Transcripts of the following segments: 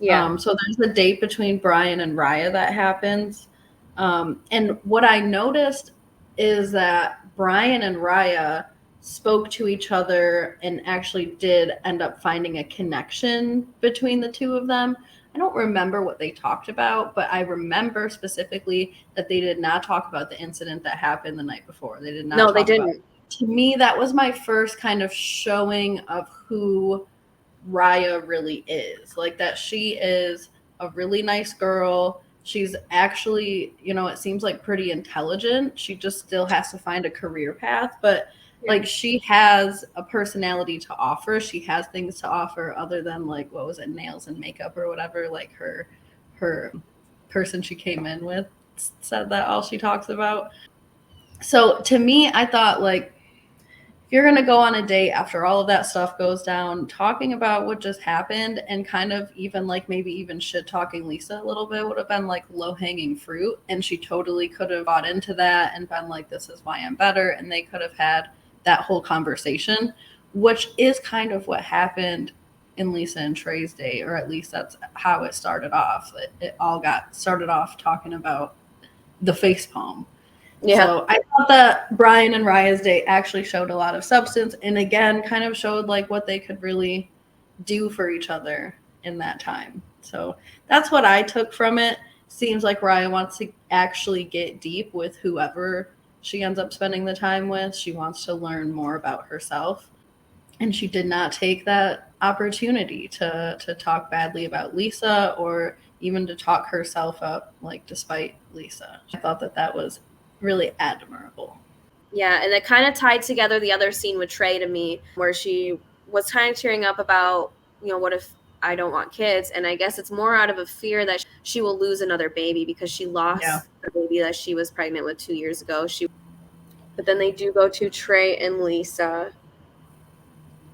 Yeah. So there's a date between Brian and Raya that happens. And what I noticed is that Brian and Raya spoke to each other and actually did end up finding a connection between the two of them. I don't remember what they talked about, but I remember specifically that they did not talk about the incident that happened the night before. They did not No, talk they about didn't. it. To me, that was my first kind of showing of who Raya really is. Like that she is a really nice girl. She's actually, it seems like pretty intelligent. She just still has to find a career path, but like she has a personality to offer. She has things to offer other than like what was it, nails and makeup or whatever. Like her person she came in with said that all she talks about. So to me, I thought like if you're going to go on a date after all of that stuff goes down, talking about what just happened and kind of even like maybe even shit talking Lisa a little bit would have been like low hanging fruit. And she totally could have bought into that and been like, this is why I'm better. And they could have had that whole conversation, which is kind of what happened in Lisa and Trey's date, or at least that's how it started off. It all got started off talking about the facepalm. Yeah. So I thought that Brian and Raya's date actually showed a lot of substance and again kind of showed like what they could really do for each other in that time. So that's what I took from it. Seems like Raya wants to actually get deep with whoever she ends up spending the time with. She wants to learn more about herself. And she did not take that opportunity to talk badly about Lisa or even to talk herself up, like despite Lisa. I thought that was really admirable. Yeah, and it kind of tied together the other scene with Trey to me, where she was kind of tearing up about, what if I don't want kids? And I guess it's more out of a fear that she will lose another baby because she lost the baby that she was pregnant with 2 years ago. But then they do go to Trey and Lisa,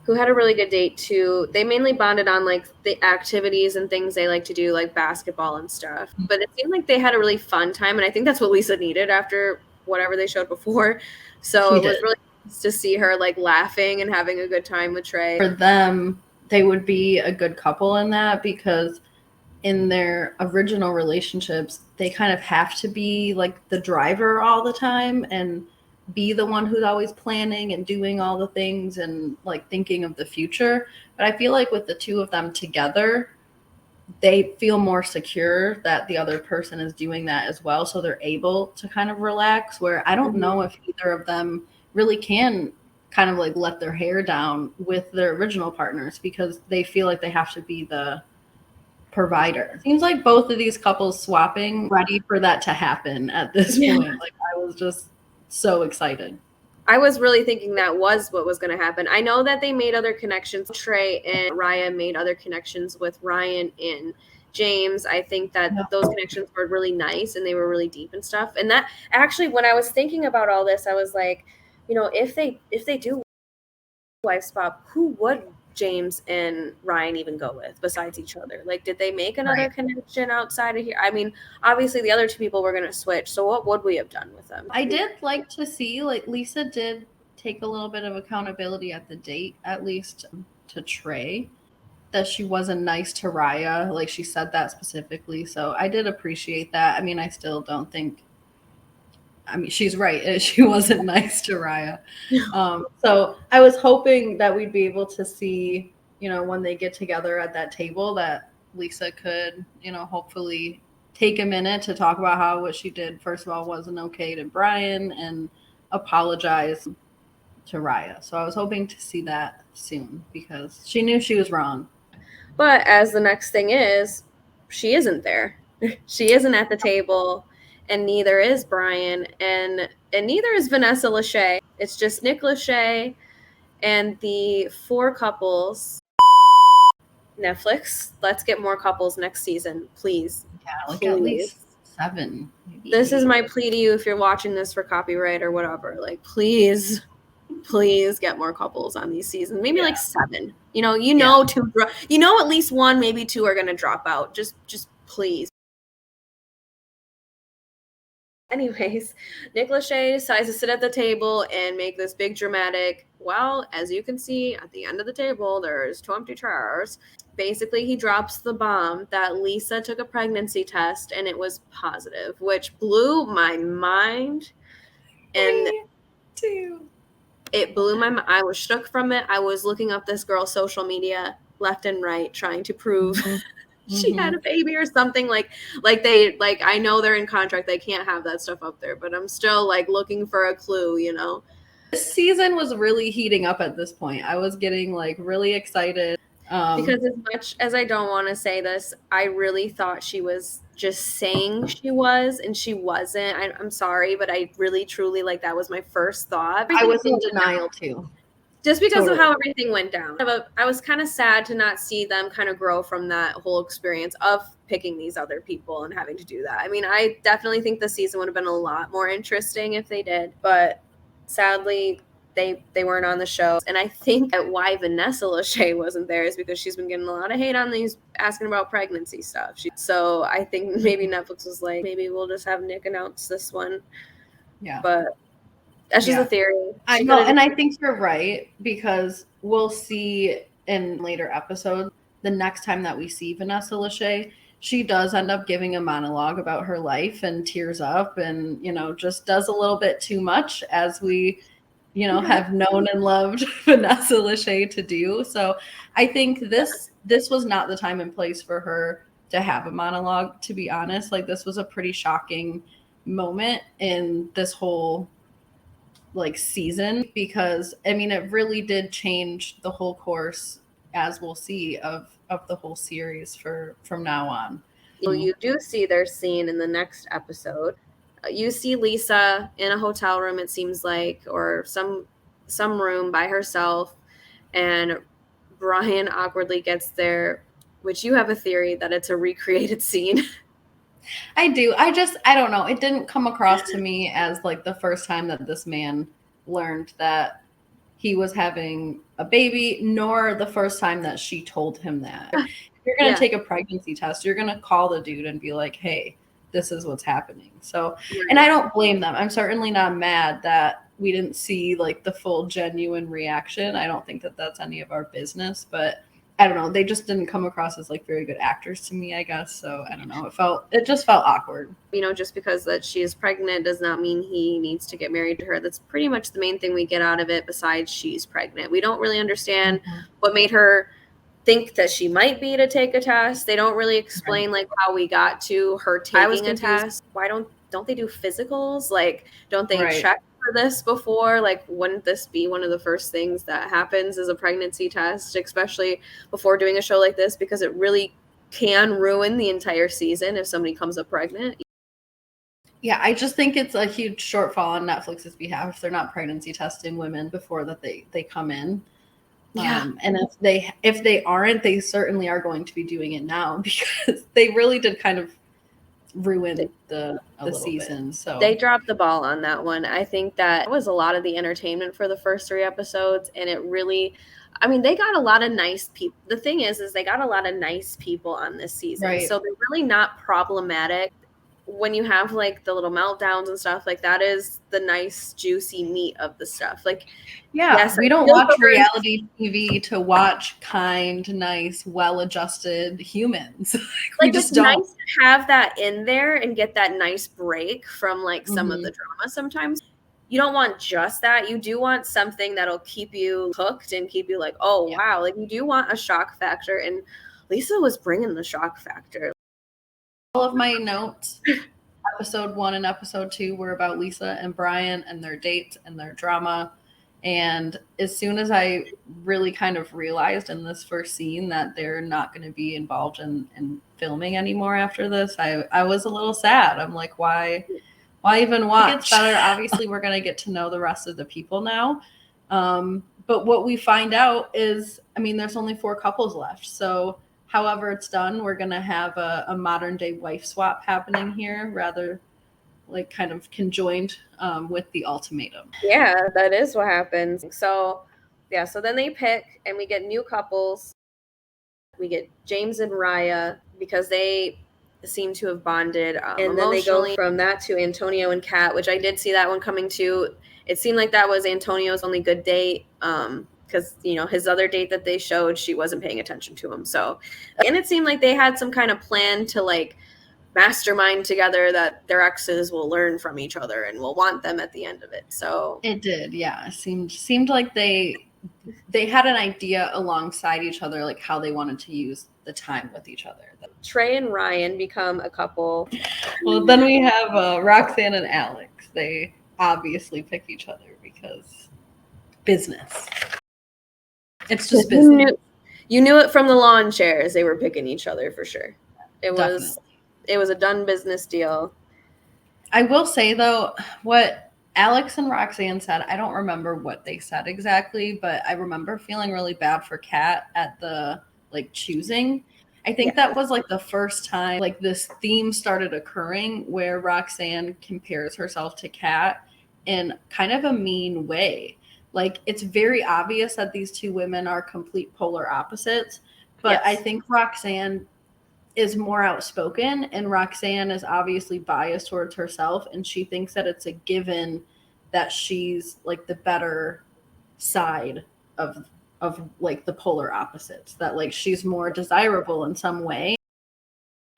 who had a really good date too. They mainly bonded on like the activities and things they like to do, like basketball and stuff. But it seemed like they had a really fun time, and I think that's what Lisa needed after whatever they showed before. So it was really nice to see her like laughing and having a good time with Trey. For them, they would be a good couple in that because in their original relationships, they kind of have to be like the driver all the time and be the one who's always planning and doing all the things and like thinking of the future. But I feel like with the two of them together, they feel more secure that the other person is doing that as well. So they're able to kind of relax, where I don't know if either of them really can kind of like let their hair down with their original partners because they feel like they have to be the provider. Seems like both of these couples swapping ready for that to happen at this point. Like I was just so excited. I was really thinking that was what was going to happen. I know that they made other connections. Trey and Raya made other connections with Ryan and James. I think that those connections were really nice and they were really deep and stuff. And that actually, when I was thinking about all this, I was like, if they do wife swap, who would James and Ryan even go with besides each other? Like, did they make another connection outside of here? I mean, obviously the other two people were going to switch. So what would we have done with them? I did like to see, like, Lisa did take a little bit of accountability at the date, at least to Trey, that she wasn't nice to Raya. Like, she said that specifically. So I did appreciate that. I mean, I still don't think, she's right. She wasn't nice to Raya. So I was hoping that we'd be able to see, when they get together at that table, that Lisa could, hopefully take a minute to talk about how what she did, first of all, wasn't okay to Brian and apologize to Raya. So I was hoping to see that soon because she knew she was wrong. But as the next thing is, she isn't there. She isn't at the table, and neither is Brian, and neither is Vanessa Lachey. It's just Nick Lachey and the 4 couples. Netflix, let's get more couples next season, please. Yeah, like please. At least 7. Maybe. This is my plea to you if you're watching this for copyright or whatever. Like, please get more couples on these seasons. Maybe like 7. Two. At least 1, maybe 2 are gonna drop out. Just please. Anyways, Nick Lachey decides to sit at the table and make this big dramatic, well, as you can see, at the end of the table, there's 2 empty chairs. Basically, he drops the bomb that Lisa took a pregnancy test and it was positive, which blew my mind. And Me too. it blew my mind. I was shook from it. I was looking up this girl's social media left and right, trying to prove she had a baby or something. Like I know they're in contract, they can't have that stuff up there, but I'm still like looking for a clue, you know. This season was really heating up at this point. I was getting like really excited. Because as much as I don't want to say this, I really thought she was just saying she was, and she wasn't. I'm sorry, but I really, truly, like, that was my first thought. I was in denial too. Just because of how everything went down. I was kind of sad to not see them kind of grow from that whole experience of picking these other people and having to do that. I mean, I definitely think the season would have been a lot more interesting if they did, but sadly, they weren't on the show. And I think that why Vanessa Lachey wasn't there is because she's been getting a lot of hate on these asking about pregnancy stuff. So I think maybe Netflix was like, maybe we'll just have Nick announce this one. Yeah. But that's just a theory. I know, and I think you're right, because we'll see in later episodes, the next time that we see Vanessa Lachey, she does end up giving a monologue about her life and tears up and, you know, just does a little bit too much, as we, you know, have known and loved Vanessa Lachey to do. So I think this was not the time and place for her to have a monologue, to be honest. Like, this was a pretty shocking moment in this whole like season, because I mean, it really did change the whole course, as we'll see, of the whole series from now on. So you do see their scene in the next episode. You see Lisa in a hotel room, it seems like, or some room by herself, and Brian awkwardly gets there, which you have a theory that it's a recreated scene. I do. I don't know. It didn't come across to me as like the first time that this man learned that he was having a baby, nor the first time that she told him that. If you're going to take a pregnancy test, you're going to call the dude and be like, hey, this is what's happening. So, and I don't blame them. I'm certainly not mad that we didn't see like the full genuine reaction. I don't think that that's any of our business, but I don't know. They just didn't come across as like very good actors to me, I guess. So I don't know. It just felt awkward. You know, just because that she is pregnant does not mean he needs to get married to her. That's pretty much the main thing we get out of it, besides she's pregnant. We don't really understand what made her think that she might be to take a test. They don't really explain like how we got to her taking a test. Why don't they do physicals? Like, don't they check for this before? Like, wouldn't this be one of the first things that happens is a pregnancy test, especially before doing a show like this, because it really can ruin the entire season if somebody comes up pregnant. Yeah, I just think it's a huge shortfall on Netflix's behalf if they're not pregnancy testing women before that they come in. Yeah. And if they aren't, they certainly are going to be doing it now, because they really did kind of ruin the season. So they dropped the ball on that one. I think that was a lot of the entertainment for the first 3 episodes, and it really, I mean, they got a lot of nice people. The thing is they got a lot of nice people on this season. So they're really not problematic. When you have like the little meltdowns and stuff, like that is the nice juicy meat of the stuff. Like, yes, we don't watch reality TV to watch kind, nice, well-adjusted humans. Like, it's nice to have that in there and get that nice break from like some of the drama. Sometimes you don't want just that. You do want something that'll keep you hooked and keep you like, oh wow, like you do want a shock factor, and Lisa was bringing the shock factor. All of my notes, episode 1 and episode 2, were about Lisa and Brian and their date and their drama. And as soon as I really kind of realized in this first scene that they're not going to be involved in filming anymore after this, I was a little sad. I'm like, why even watch? It's better. Obviously, we're going to get to know the rest of the people now. But what we find out is, I mean, there's only 4 couples left. So however it's done, we're going to have a modern day wife swap happening here, rather like kind of conjoined with the ultimatum. Yeah, that is what happens. So so then they pick, and we get new couples. We get James and Raya, because they seem to have bonded and then they go from that to Antonio and Kat, which I did see that one coming too. It seemed like that was Antonio's only good date, because his other date that they showed, she wasn't paying attention to him. So, and it seemed like they had some kind of plan to like mastermind together that their exes will learn from each other and will want them at the end of it. So it did, yeah. It seemed like they had an idea alongside each other, like how they wanted to use the time with each other. Trey and Ryan become a couple. Well, then we have Roxanne and Alex. They obviously pick each other because business. It's just business. You knew it from the lawn chairs. They were picking each other for sure. It was a done business deal. I will say though, what Alex and Roxanne said, I don't remember what they said exactly, but I remember feeling really bad for Kat at the like choosing. I think that was like the first time like this theme started occurring where Roxanne compares herself to Kat in kind of a mean way. Like it's very obvious that these two women are complete polar opposites, but I think Roxanne is more outspoken and Roxanne is obviously biased towards herself, and she thinks that it's a given that she's like the better side of like the polar opposites, that like she's more desirable in some way,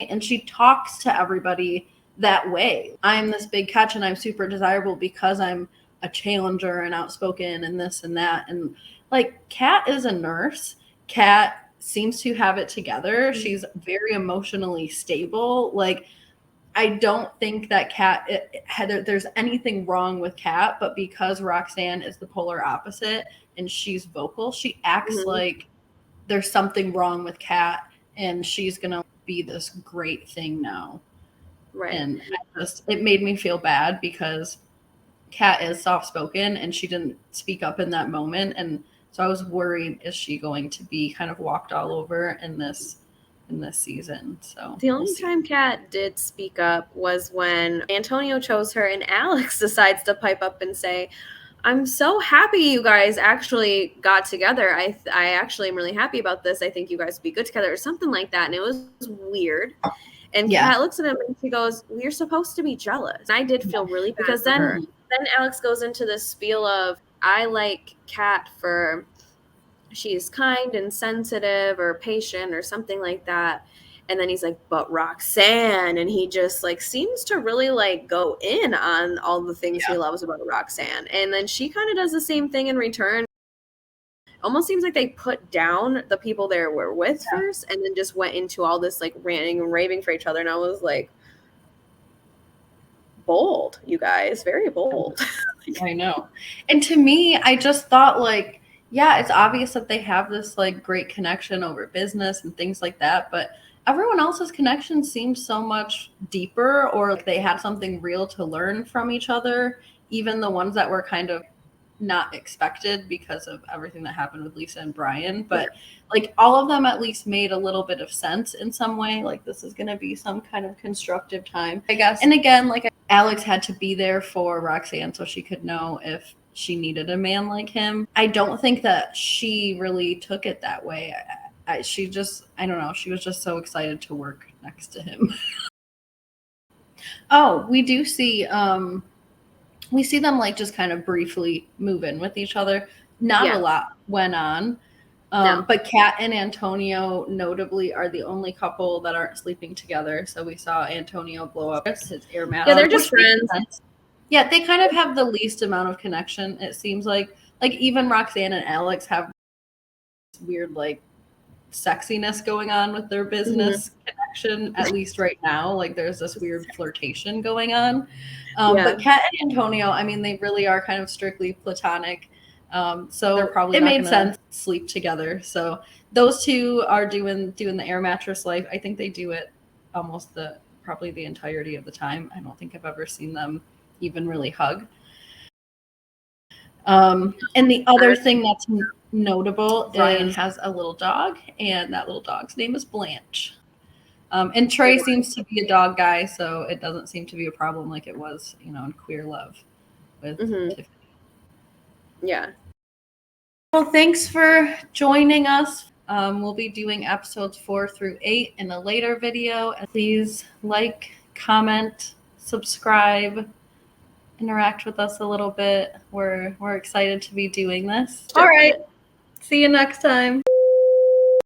and she talks to everybody that way. I'm this big catch and I'm super desirable because I'm a challenger and outspoken and this and that. And like Kat is a nurse. Kat seems to have it together. She's very emotionally stable. Like I don't think that there's anything wrong with Kat, but because Roxanne is the polar opposite and she's vocal, she acts like there's something wrong with Kat and she's gonna be this great thing now. Right. And it made me feel bad because Kat is soft-spoken and she didn't speak up in that moment, and so I was worried, is she going to be kind of walked all over in this season? So the only time Kat did speak up was when Antonio chose her and Alex decides to pipe up and say, I'm so happy you guys actually got together. I actually am really happy about this. I think you guys would be good together or something like that. And it was weird. And Kat looks at him and she goes, we're supposed to be jealous. And I did feel really bad because then Alex goes into this spiel of, I like Kat for she's kind and sensitive or patient or something like that. And then he's like, but Roxanne, and he just like seems to really like go in on all the things he loves about Roxanne. And then she kind of does the same thing in return. Almost seems like they put down the people they were with first and then just went into all this like ranting and raving for each other. And I was like, bold, you guys, very bold. I know. And to me, I just thought like, yeah, it's obvious that they have this like great connection over business and things like that, but everyone else's connection seemed so much deeper, or like they had something real to learn from each other, even the ones that were kind of not expected because of everything that happened with Lisa and Brian. But like all of them at least made a little bit of sense in some way, like this is going to be some kind of constructive time, I guess. And again, like Alex had to be there for Roxanne so she could know if she needed a man like him. I don't think that she really took it that way. She just, I don't know, she was just so excited to work next to him. Oh, we do see them like just kind of briefly move in with each other. Not a lot went on. But Kat and Antonio notably are the only couple that aren't sleeping together. So we saw Antonio blow up his air mattress. Yeah, they're just friends. Yeah, they kind of have the least amount of connection, it seems like. Like even Roxanne and Alex have this weird like sexiness going on with their business connection, at least right now. Like there's this weird flirtation going on. But Kat and Antonio, I mean, they really are kind of strictly platonic. So they're probably it made sense to sleep together. So those two are doing the air mattress life. I think they do it almost probably the entirety of the time. I don't think I've ever seen them even really hug. And the other thing that's notable, Ryan has a little dog, and that little dog's name is Blanche. And Trey seems to be a dog guy, so it doesn't seem to be a problem like it was, in Queer Love with Tiffany. Yeah. Well, thanks for joining us. We'll be doing episodes 4 through 8 in a later video. And please like, comment, subscribe, interact with us a little bit. We're excited to be doing this. All right. See you next time.